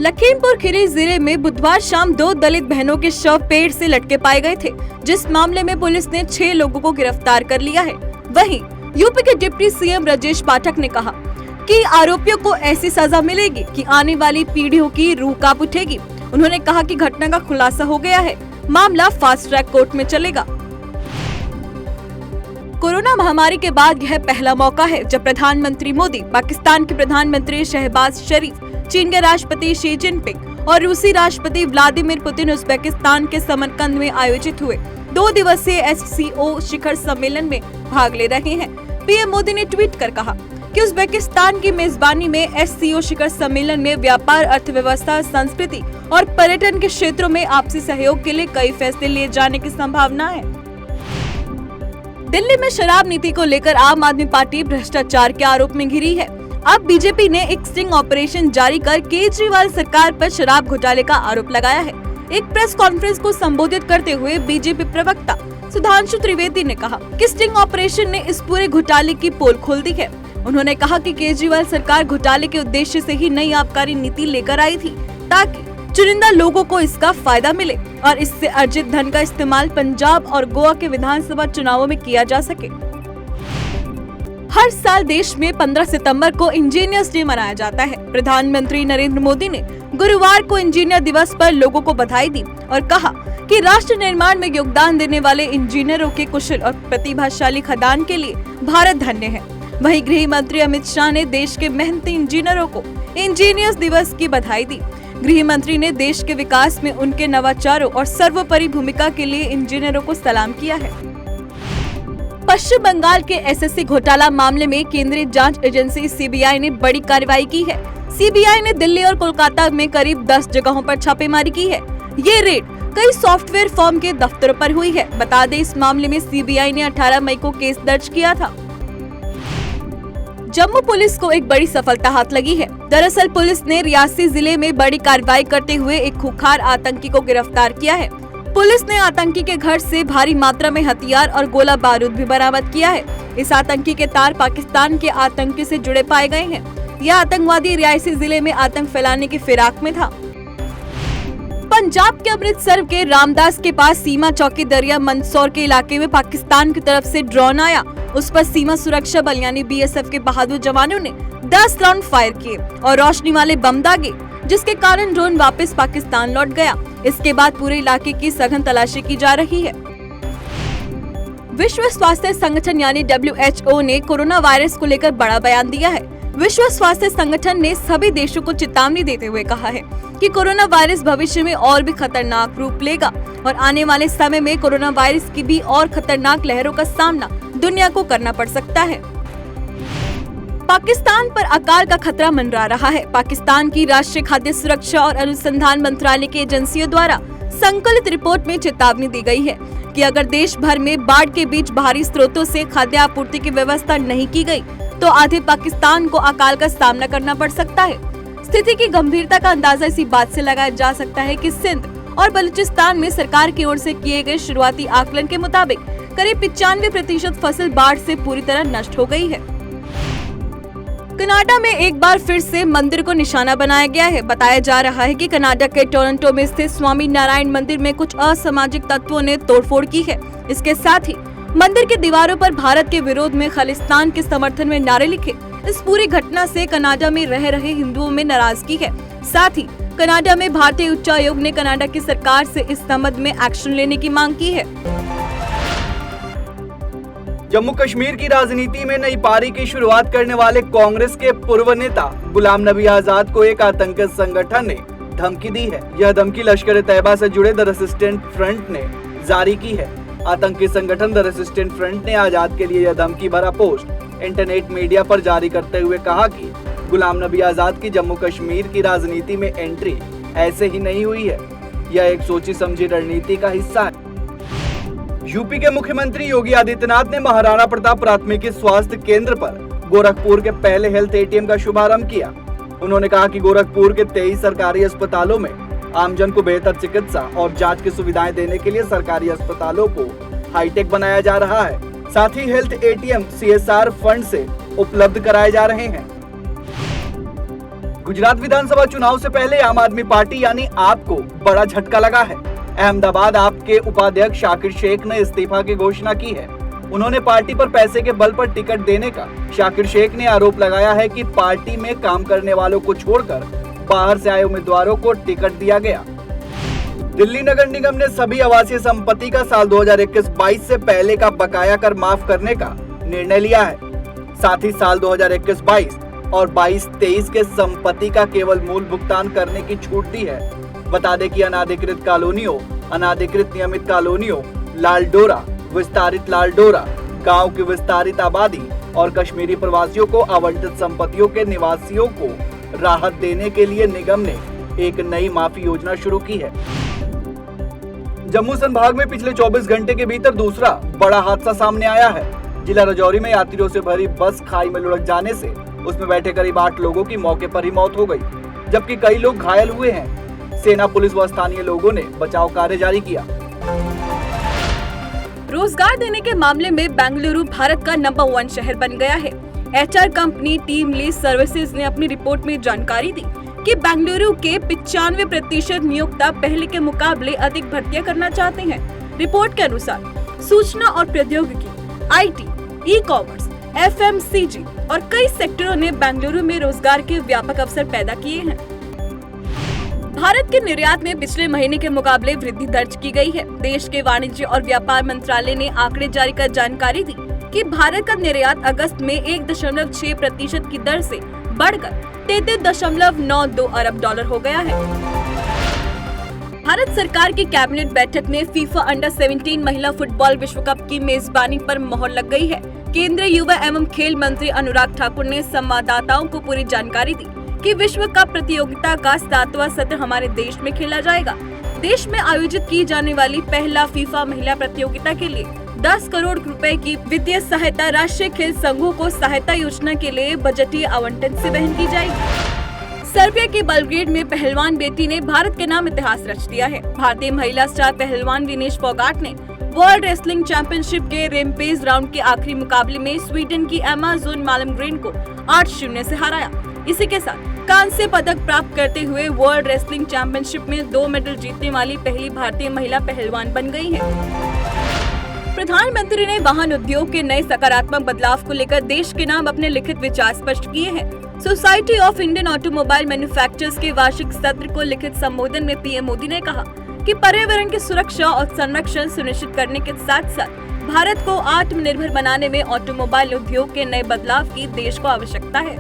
लखीमपुर खीरी जिले में बुधवार शाम 2 दलित बहनों के शव पेड़ से लटके पाए गए थे, जिस मामले में पुलिस ने 6 लोगों को गिरफ्तार कर लिया है। वहीं यूपी के डिप्टी सीएम ब्रजेश पाठक ने कहा कि आरोपियों को ऐसी सजा मिलेगी कि आने वाली पीढ़ियों की रूह कांप उठेगी। उन्होंने कहा कि घटना का खुलासा हो गया है, मामला फास्ट ट्रैक कोर्ट में चलेगा। कोरोना महामारी के बाद यह पहला मौका है जब प्रधानमंत्री मोदी, पाकिस्तान के प्रधानमंत्री शहबाज शरीफ, चीन के राष्ट्रपति शी जिनपिंग और रूसी राष्ट्रपति व्लादिमीर पुतिन उज्बेकिस्तान के समरकंद में आयोजित हुए 2 दिवसीय SCO शिखर सम्मेलन में भाग ले रहे हैं। पीएम मोदी ने ट्वीट कर कहा कि उज्बेकिस्तान की मेजबानी में SCO शिखर सम्मेलन में व्यापार, अर्थव्यवस्था, संस्कृति और पर्यटन के क्षेत्रों में आपसी सहयोग के लिए कई फैसले लिए जाने की संभावना है। दिल्ली में शराब नीति को लेकर आम आदमी पार्टी भ्रष्टाचार के आरोप में घिरी है। अब बीजेपी ने एक स्टिंग ऑपरेशन जारी कर केजरीवाल सरकार पर शराब घोटाले का आरोप लगाया है। एक प्रेस कॉन्फ्रेंस को संबोधित करते हुए बीजेपी प्रवक्ता सुधांशु त्रिवेदी ने कहा कि स्टिंग ऑपरेशन ने इस पूरे घोटाले की पोल खोल दी है। उन्होंने कहा कि केजरीवाल सरकार घोटाले के उद्देश्य से ही नई आबकारी नीति लेकर आई थी, ताकि चुनिंदा लोगों को इसका फायदा मिले और इससे अर्जित धन का इस्तेमाल पंजाब और गोवा के विधानसभा चुनावों में किया जा सके। हर साल देश में 15 सितंबर को इंजीनियर्स डे मनाया जाता है। प्रधानमंत्री नरेंद्र मोदी ने गुरुवार को इंजीनियर दिवस पर लोगों को बधाई दी और कहा कि राष्ट्र निर्माण में योगदान देने वाले इंजीनियरों के कुशल और प्रतिभाशाली खदान के लिए भारत धन्य है। वहीं गृह मंत्री अमित शाह ने देश के मेहनती इंजीनियरों को इंजीनियर्स दिवस की बधाई दी। गृह मंत्री ने देश के विकास में उनके नवाचारों और सर्वोपरि भूमिका के लिए इंजीनियरों को सलाम किया है। पश्चिम बंगाल के SSC घोटाला मामले में केंद्रीय जांच एजेंसी CBI ने बड़ी कार्रवाई की है। CBI ने दिल्ली और कोलकाता में करीब 10 जगहों पर छापेमारी की है। ये रेड कई सॉफ्टवेयर फर्म के दफ्तरों पर हुई है। बता दें, इस मामले में CBI ने 18 मई को केस दर्ज किया था। जम्मू पुलिस को एक बड़ी सफलता हाथ लगी है। दरअसल पुलिस ने रियासी जिले में बड़ी कार्रवाई करते हुए एक खूंखार आतंकी को गिरफ्तार किया है। पुलिस ने आतंकी के घर से भारी मात्रा में हथियार और गोला बारूद भी बरामद किया है। इस आतंकी के तार पाकिस्तान के आतंकी से जुड़े पाए गए हैं। यह आतंकवादी रियासी जिले में आतंक फैलाने की फिराक में था। पंजाब के अमृतसर के रामदास के पास सीमा चौकी दरिया मंदसौर के इलाके में पाकिस्तान की तरफ से ड्रोन आया। उस पर सीमा सुरक्षा बल यानी BSF के बहादुर जवानों ने 10 राउंड फायर किए और रोशनी वाले बम दागे, जिसके कारण ड्रोन वापस पाकिस्तान लौट गया। इसके बाद पूरे इलाके की सघन तलाशी की जा रही है। विश्व स्वास्थ्य संगठन यानी WHO ने कोरोना वायरस को लेकर बड़ा बयान दिया है। विश्व स्वास्थ्य संगठन ने सभी देशों को चेतावनी देते हुए कहा है कि कोरोना वायरस भविष्य में और भी खतरनाक रूप लेगा और आने वाले समय में कोरोना वायरस की भी और खतरनाक लहरों का सामना दुनिया को करना पड़ सकता है। पाकिस्तान पर अकाल का खतरा मंडरा रहा है। पाकिस्तान की राष्ट्रीय खाद्य सुरक्षा और अनुसंधान मंत्रालय की एजेंसियों द्वारा संकलित रिपोर्ट में चेतावनी दी गई है कि अगर देश भर में बाढ़ के बीच बाहरी स्रोतों से खाद्य आपूर्ति की व्यवस्था नहीं की गई तो आधे पाकिस्तान को अकाल का सामना करना पड़ सकता है। स्थिति की गंभीरता का अंदाजा इसी बात से लगाया जा सकता है कि सिंध और बलूचिस्तान में सरकार की ओर से किए गए शुरुआती आकलन के मुताबिक करीब 95% फसल बाढ़ से पूरी तरह नष्ट हो गई है। कनाडा में एक बार फिर से मंदिर को निशाना बनाया गया है। बताया जा रहा है कि कनाडा के टोरंटो में स्थित स्वामी नारायण मंदिर में कुछ असामाजिक तत्वों ने तोड़फोड़ की है। इसके साथ ही मंदिर की दीवारों पर भारत के विरोध में खालिस्तान के समर्थन में नारे लिखे। इस पूरी घटना से कनाडा में रह रहे हिंदुओं में नाराजगी है। साथ ही कनाडा में भारतीय उच्चायोग ने कनाडा की सरकार से इस संबंध में एक्शन लेने की मांग की है। जम्मू कश्मीर की राजनीति में नई पारी की शुरुआत करने वाले कांग्रेस के पूर्व नेता गुलाम नबी आजाद को एक आतंकी संगठन ने धमकी दी है। यह धमकी लश्कर ए तैयबा से जुड़े द रेसिस्टेंट फ्रंट ने जारी की है। आतंकी संगठन द रेसिस्टेंट फ्रंट ने आजाद के लिए यह धमकी भरा पोस्ट इंटरनेट मीडिया पर जारी करते हुए कहा कि गुलाम नबी आजाद की जम्मू कश्मीर की राजनीति में एंट्री ऐसे ही नहीं हुई है। यह एक सोची समझी रणनीति का हिस्सा है। यूपी के मुख्यमंत्री योगी आदित्यनाथ ने महाराणा प्रताप प्राथमिक स्वास्थ्य केंद्र पर गोरखपुर के पहले हेल्थ ATM का शुभारंभ किया। उन्होंने कहा कि गोरखपुर के 23 सरकारी अस्पतालों में आमजन को बेहतर चिकित्सा और जांच की सुविधाएं देने के लिए सरकारी अस्पतालों को हाईटेक बनाया जा रहा है। साथ ही हेल्थ ATM CSR फंड से उपलब्ध कराए जा रहे हैं। गुजरात विधानसभा चुनाव से पहले आम आदमी पार्टी यानी आप को बड़ा झटका लगा है। अहमदाबाद आप के उपाध्यक्ष शाकिर शेख ने इस्तीफा की घोषणा की है। उन्होंने पार्टी पर पैसे के बल पर टिकट देने का शाकिर शेख ने आरोप लगाया है कि पार्टी में काम करने वालों को छोड़कर बाहर से आए उम्मीदवारों को टिकट दिया गया। दिल्ली नगर निगम ने सभी आवासीय संपत्ति का साल 2021-22 से पहले का बकाया कर माफ करने का निर्णय लिया है। साथ ही साल 2021-22 और 22-23 के संपत्ति का केवल मूल भुगतान करने की छूट दी है। बता दें कि अनाधिकृत कॉलोनियों, अनाधिकृत नियमित कॉलोनियों, लाल डोरा, विस्तारित लाल डोरा, गांव की विस्तारित आबादी और कश्मीरी प्रवासियों को आवंटित संपत्तियों के निवासियों को राहत देने के लिए निगम ने एक नई माफी योजना शुरू की है। जम्मू संभाग में पिछले 24 घंटे के भीतर दूसरा बड़ा हादसा सामने आया है। जिला राजौरी में यात्रियों से भरी बस खाई में लुढ़क जाने से उसमें बैठे करीब 8 लोगों की मौके पर ही मौत हो गई, जबकि कई लोग घायल हुए हैं। सेना, पुलिस व स्थानीय लोगों ने बचाव कार्य जारी किया। रोजगार देने के मामले में बेंगलुरु भारत का नंबर 1 शहर बन गया है। HR company team lease services ने अपनी रिपोर्ट में जानकारी दी कि बेंगलुरु के 95% नियोक्ता पहले के मुकाबले अधिक भर्तियां करना चाहते हैं। रिपोर्ट के अनुसार सूचना और प्रौद्योगिकी, आईटी, ई-कॉमर्स, एफएमसीजी और कई सेक्टरों ने बेंगलुरु में रोजगार के व्यापक अवसर पैदा किए हैं। भारत के निर्यात में पिछले महीने के मुकाबले वृद्धि दर्ज की गई है। देश के वाणिज्य और व्यापार मंत्रालय ने आंकड़े जारी कर जानकारी दी कि भारत का निर्यात अगस्त में 1.6% की दर से बढ़कर 33.92 अरब डॉलर हो गया है। भारत सरकार की कैबिनेट बैठक में फीफा अंडर 17 महिला फुटबॉल विश्व कप की मेजबानी पर मोहर लग गई है। केंद्रीय युवा एवं खेल मंत्री अनुराग ठाकुर ने संवाददाताओं को पूरी जानकारी दी कि विश्व कप प्रतियोगिता का 7वां सत्र हमारे देश में खेला जाएगा। देश में आयोजित की जाने वाली पहला फीफा महिला प्रतियोगिता के लिए 10 करोड़ रुपए की वित्तीय सहायता राष्ट्रीय खेल संघों को सहायता योजना के लिए बजटीय आवंटन से वहन की जाएगी। सर्बिया के बेलग्रेड में पहलवान बेटी ने भारत के नाम इतिहास रच दिया है। भारतीय महिला स्टार पहलवान विनेश फोगाट ने वर्ल्ड रेसलिंग चैंपियनशिप के रेम्पेज राउंड के आखिरी मुकाबले में स्वीडन की एमाजोन मालमग्रेन को 8-0 से हराया। इसी के साथ कांस्य पदक प्राप्त करते हुए वर्ल्ड रेसलिंग चैंपियनशिप में 2 मेडल जीतने वाली पहली भारतीय महिला पहलवान बन गई है। प्रधानमंत्री ने वाहन उद्योग के नए सकारात्मक बदलाव को लेकर देश के नाम अपने लिखित विचार स्पष्ट किए हैं। Society of Indian automobile manufacturers के वार्षिक सत्र को लिखित संबोधन में पीएम मोदी ने कहा कि पर्यावरण की सुरक्षा और संरक्षण सुनिश्चित करने के साथ साथ भारत को आत्मनिर्भर बनाने में ऑटोमोबाइल उद्योग के नए बदलाव की देश को आवश्यकता है।